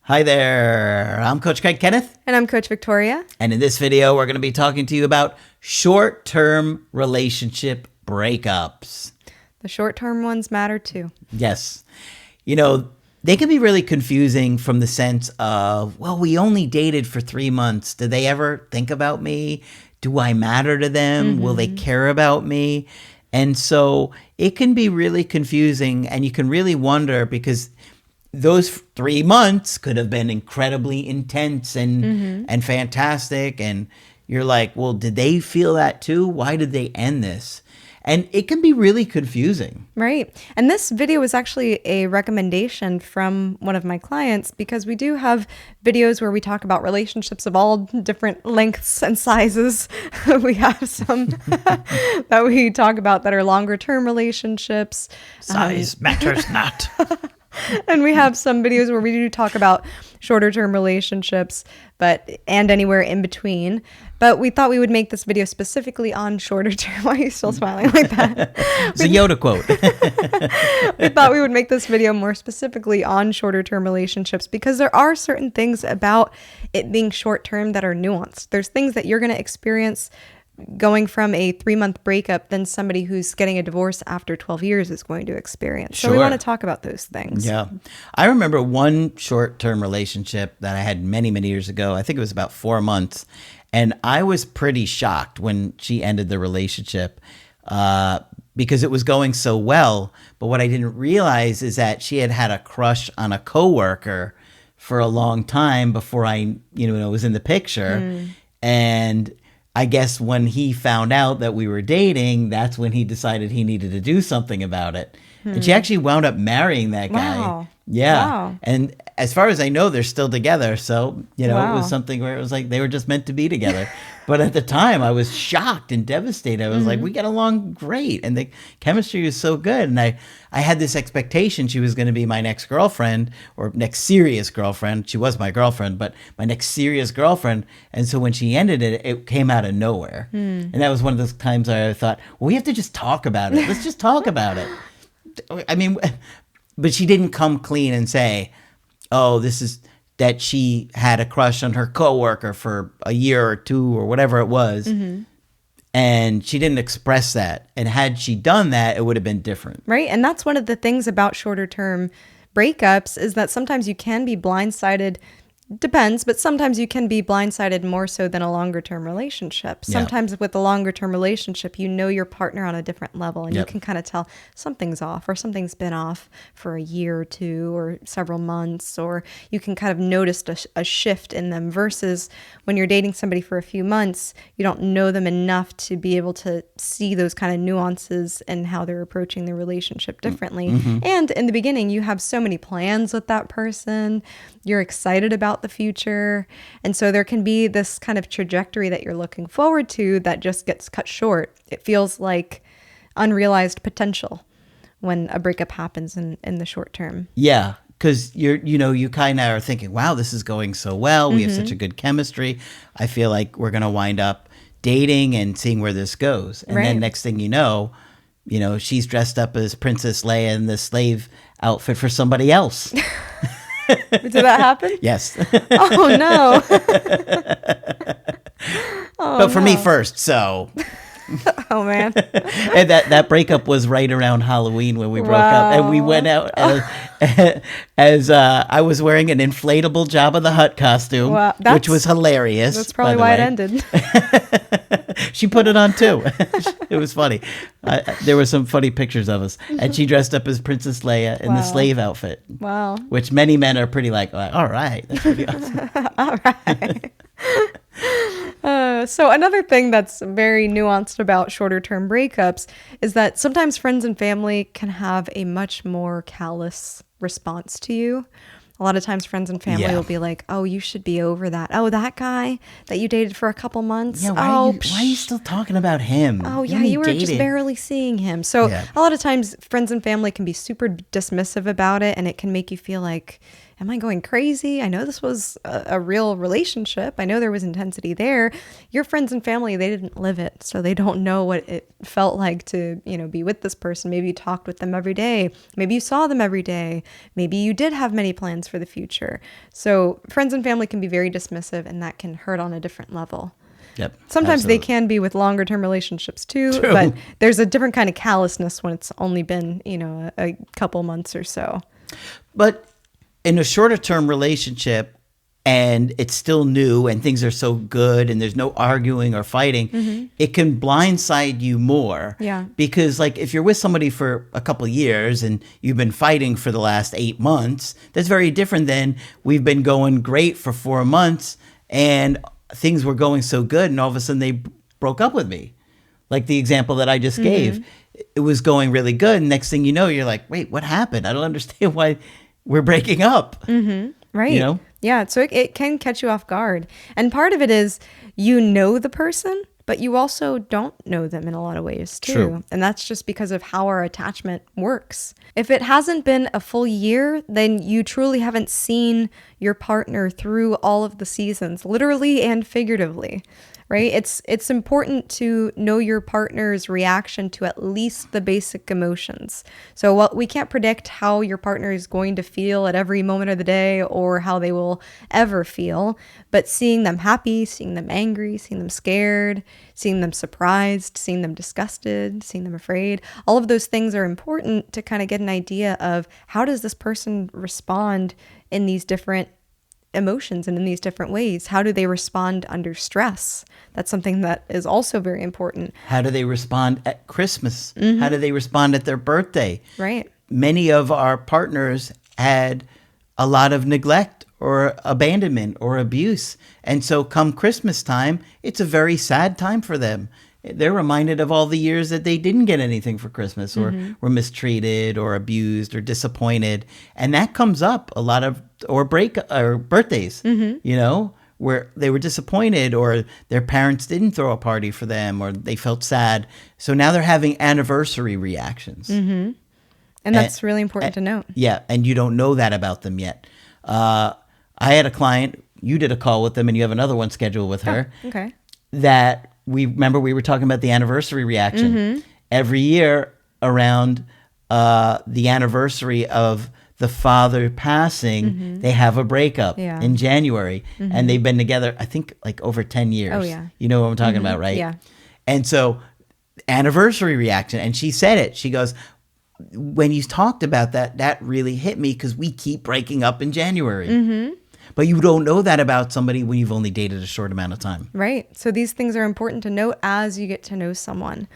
Hi there, I'm Coach Kenneth. And I'm Coach Victoria. And in this video, we're going to be talking to you about short-term relationship breakups. The short-term ones matter too. Yes. You know, they can be really confusing from the sense of, well, we only dated for 3 months. Did they ever think about me? Do I matter to them? Will they care about me? And so it can be really confusing, and you can really wonder because those 3 months could have been incredibly intense and fantastic. And you're like, well, did they feel that too? Why did they end this? And it can be really confusing. Right. And this video was actually a recommendation from one of my clients because we do have videos where we talk about relationships of all different lengths and sizes. We have some that we talk about that are longer term relationships. Size matters not. And we have some videos where we do talk about shorter term relationships, and anywhere in between. But we thought we would make this video specifically on shorter term. Why are you still smiling like that? It's a Yoda quote. We thought we would make this video more specifically on shorter term relationships because there are certain things about it being short term that are nuanced. There's things that you're going to experience going from a 3-month breakup than somebody who's getting a divorce after 12 years is going to experience. So we want to talk about those things. Yeah. I remember one short-term relationship that I had many, many years ago. I think it was about 4 months. And I was pretty shocked when she ended the relationship because it was going so well. But what I didn't realize is that she had had a crush on a coworker for a long time before I, was in the picture. And I guess when he found out that we were dating, that's when he decided he needed to do something about it. And she actually wound up marrying that guy. Wow. Yeah. Wow. And as far as I know, they're still together. So, It Wow. was something where it was like they were just meant to be together. But at the time, I was shocked and devastated. I was like, we get along great. And the chemistry was so good. And I had this expectation she was going to be my next girlfriend or next serious girlfriend. She was my girlfriend, but my next serious girlfriend. And so when she ended it, it came out of nowhere. And that was one of those times I thought, well, we have to just talk about it. Let's just talk about it. I mean, but she didn't come clean and say, oh, this is that she had a crush on her coworker for a year or two or whatever it was. And she didn't express that. And had she done that, it would have been different. Right. And that's one of the things about shorter term breakups is that sometimes you can be blindsided. Depends, but sometimes you can be blindsided more so than a longer term relationship. Sometimes with a longer term relationship, you know your partner on a different level and you can kind of tell something's off or something's been off for a year or two or several months, or you can kind of notice a shift in them versus when you're dating somebody for a few months, you don't know them enough to be able to see those kind of nuances and how they're approaching the relationship differently. And in the beginning, you have so many plans with that person. You're excited about the future. And so there can be this kind of trajectory that you're looking forward to that just gets cut short. It feels like unrealized potential when a breakup happens in the short term. Yeah. Because you kind of are thinking, wow, this is going so well. We have such a good chemistry. I feel like we're going to wind up dating and seeing where this goes. And then next thing you know, she's dressed up as Princess Leia in the slave outfit for somebody else. Did that happen? Yes. Oh, no. But for me first, so. Oh, man. And that breakup was right around Halloween when we broke up. And we went out as I was wearing an inflatable Jabba the Hutt costume, which was hilarious. That's probably why it ended. She put it on too. It was funny. There were some funny pictures of us. And she dressed up as Princess Leia in the slave outfit. Wow. Which many men are pretty like, all right, that's pretty awesome. All right. So another thing that's very nuanced about shorter term breakups is that sometimes friends and family can have a much more callous response to you. A lot of times friends and family will be like, oh, you should be over that. Oh, that guy that you dated for a couple months. Yeah, why are you still talking about him? Oh, yeah, you were just barely seeing him. So a lot of times friends and family can be super dismissive about it, and it can make you feel like am I going crazy? I know this was a real relationship. I know there was intensity there. Your friends and family, they didn't live it. So they don't know what it felt like to, be with this person. Maybe you talked with them every day. Maybe you saw them every day. Maybe you did have many plans for the future. So friends and family can be very dismissive, and that can hurt on a different level. Yep. Sometimes absolutely. they can be with longer term relationships too, True. but there's a different kind of callousness when it's only been, a couple months or so. But in a shorter term relationship, and it's still new and things are so good and there's no arguing or fighting, it can blindside you more. Yeah. Because like if you're with somebody for a couple of years and you've been fighting for the last 8 months, that's very different than we've been going great for 4 months and things were going so good and all of a sudden they broke up with me. Like the example that I just gave, it was going really good. And next thing you know, you're like, wait, what happened? I don't understand why we're breaking up. Right. Yeah. So it can catch you off guard. And part of it is the person, but you also don't know them in a lot of ways too. True. And that's just because of how our attachment works. If it hasn't been a full year, then you truly haven't seen your partner through all of the seasons, literally and figuratively. Right? It's important to know your partner's reaction to at least the basic emotions. So we can't predict how your partner is going to feel at every moment of the day or how they will ever feel, but seeing them happy, seeing them angry, seeing them scared, seeing them surprised, seeing them disgusted, seeing them afraid, all of those things are important to kind of get an idea of how does this person respond in these different emotions and in these different ways. How do they respond under stress? That's something that is also very important. How do they respond at Christmas? How do they respond at their birthday? Right. Many of our partners had a lot of neglect or abandonment or abuse. And so come Christmas time, it's a very sad time for them. They're reminded of all the years that they didn't get anything for Christmas or were mistreated or abused or disappointed. And that comes up a lot of, or birthdays, where they were disappointed or their parents didn't throw a party for them or they felt sad. So now they're having anniversary reactions. And that's really important to note. Yeah. And you don't know that about them yet. I had a client, you did a call with them and you have another one scheduled with her. Okay. That we were talking about the anniversary reaction. Every year around the anniversary of the father passing, they have a breakup in January. And they've been together, I think, like over 10 years. Oh, yeah. You know what I'm talking about, right? Yeah. And so anniversary reaction. And she said it. She goes, when you talked about that really hit me because we keep breaking up in January. But you don't know that about somebody when you've only dated a short amount of time. Right. So these things are important to note as you get to know someone.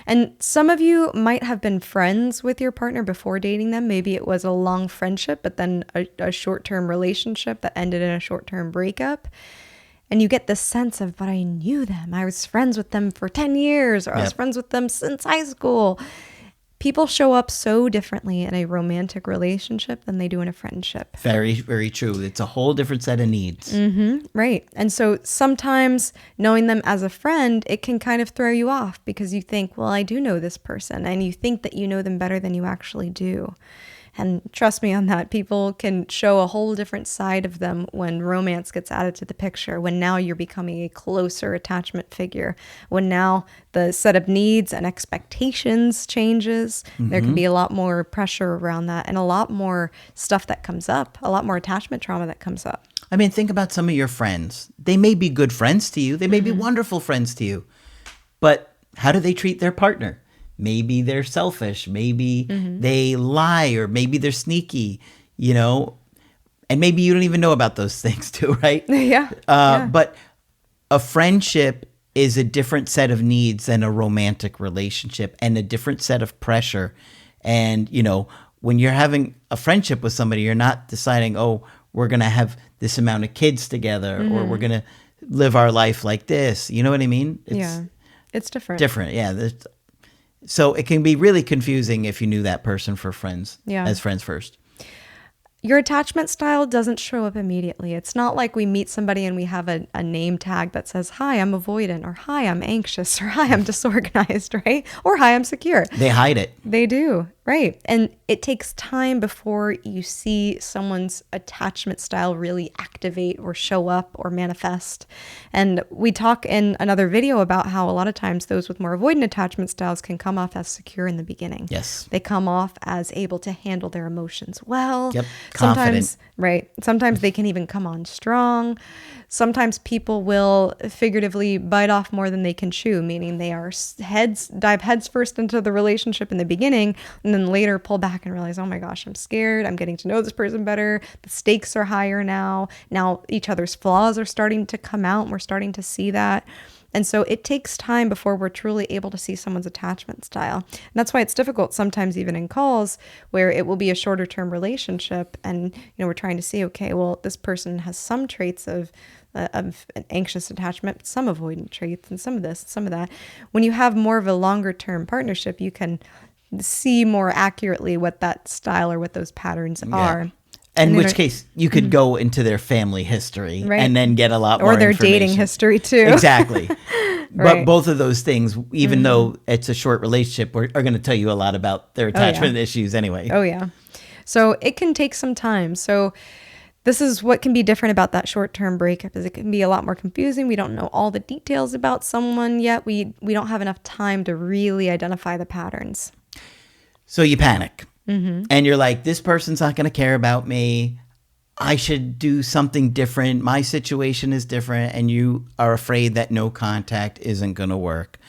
And some of you might have been friends with your partner before dating them. Maybe it was a long friendship, but then a short-term relationship that ended in a short-term breakup. And you get this sense of, but I knew them. I was friends with them for 10 years, or I was friends with them since high school. People show up so differently in a romantic relationship than they do in a friendship. Very, very true. It's a whole different set of needs. Right. And so sometimes knowing them as a friend, it can kind of throw you off because you think, well, I do know this person. And you think that you know them better than you actually do. And trust me on that, people can show a whole different side of them when romance gets added to the picture, when now you're becoming a closer attachment figure, when now the set of needs and expectations changes. There can be a lot more pressure around that and a lot more stuff that comes up, a lot more attachment trauma that comes up. I mean, think about some of your friends. They may be good friends to you. They may be wonderful friends to you. But how do they treat their partner? Maybe they're selfish. Maybe they lie, or maybe they're sneaky, and maybe you don't even know about those things too, right? Yeah. But a friendship is a different set of needs than a romantic relationship and a different set of pressure. And, when you're having a friendship with somebody, you're not deciding, oh, we're going to have this amount of kids together or we're going to live our life like this. You know what I mean? It's different. Different, yeah. So it can be really confusing if you knew that person as friends first. Your attachment style doesn't show up immediately. It's not like we meet somebody and we have a name tag that says, hi, I'm avoidant, or hi, I'm anxious, or hi, I'm disorganized, right? Or hi, I'm secure. They hide it. They do. Right. And it takes time before you see someone's attachment style really activate or show up or manifest. And we talk in another video about how a lot of times those with more avoidant attachment styles can come off as secure in the beginning. Yes. They come off as able to handle their emotions well. Yep. Sometimes, Confident. right. Sometimes they can even come on strong. Sometimes people will figuratively bite off more than they can chew, meaning they are dive heads first into the relationship in the beginning, and then later pull back and realize, oh my gosh, I'm scared. I'm getting to know this person better. The stakes are higher now. Now each other's flaws are starting to come out, and we're starting to see that. And so it takes time before we're truly able to see someone's attachment style. And that's why it's difficult sometimes even in calls where it will be a shorter term relationship and, we're trying to see, okay, well, this person has some traits of an anxious attachment, but some avoidant traits and some of this, some of that. When you have more of a longer term partnership, you can see more accurately what that style or what those patterns are. In which case, you could go into their family history and then get a lot more or their information. dating history too. Exactly. Right. But both of those things, even though it's a short relationship, are going to tell you a lot about their attachment issues anyway. Oh, yeah. So it can take some time. So this is what can be different about that short-term breakup is it can be a lot more confusing. We don't know all the details about someone yet. We don't have enough time to really identify the patterns. So you panic. And you're like, this person's not going to care about me. I should do something different. My situation is different. And you are afraid that no contact isn't going to work.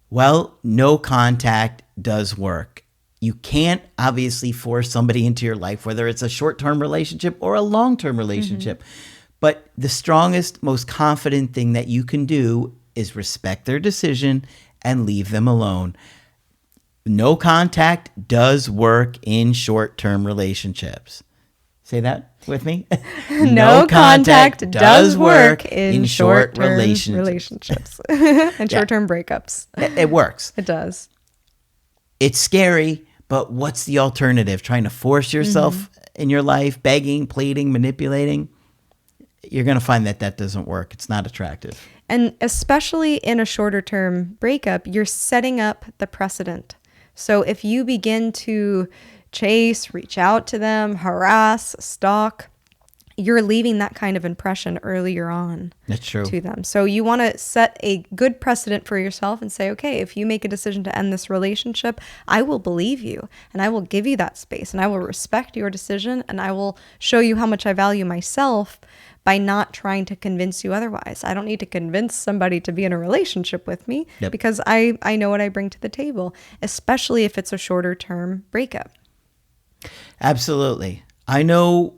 Well, no contact does work. You can't obviously force somebody into your life, whether it's a short-term relationship or a long-term relationship. But the strongest, most confident thing that you can do is respect their decision and leave them alone. No contact does work in short-term relationships. Say that with me. No contact does work in short-term relationships and short-term breakups. It works. It does. It's scary, but what's the alternative? Trying to force yourself in your life, begging, pleading, manipulating? You're going to find that doesn't work. It's not attractive. And especially in a shorter-term breakup, you're setting up the precedent. So if you begin to chase, reach out to them, harass, stalk, you're leaving that kind of impression earlier on. That's true. To them. So you want to set a good precedent for yourself and say, okay, if you make a decision to end this relationship, I will believe you and I will give you that space and I will respect your decision and I will show you how much I value myself by not trying to convince you otherwise. I don't need to convince somebody to be in a relationship with me because I know what I bring to the table, especially if it's a shorter term breakup. Absolutely. I know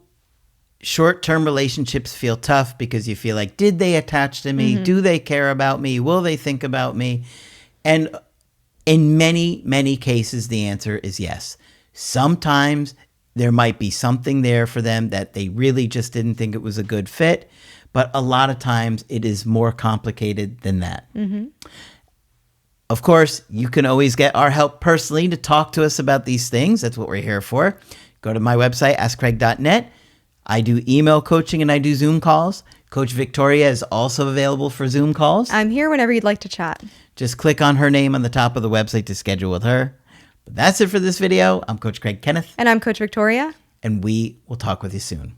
short-term relationships feel tough because you feel like, did they attach to me? Do they care about me? Will they think about me? And in many, many cases, the answer is yes. Sometimes there might be something there for them that they really just didn't think it was a good fit. But a lot of times it is more complicated than that. Of course, you can always get our help personally to talk to us about these things. That's what we're here for. Go to my website, askcraig.net. I do email coaching and I do Zoom calls. Coach Victoria is also available for Zoom calls. I'm here whenever you'd like to chat. Just click on her name on the top of the website to schedule with her. But that's it for this video. I'm Coach Craig Kenneth. And I'm Coach Victoria. And we will talk with you soon.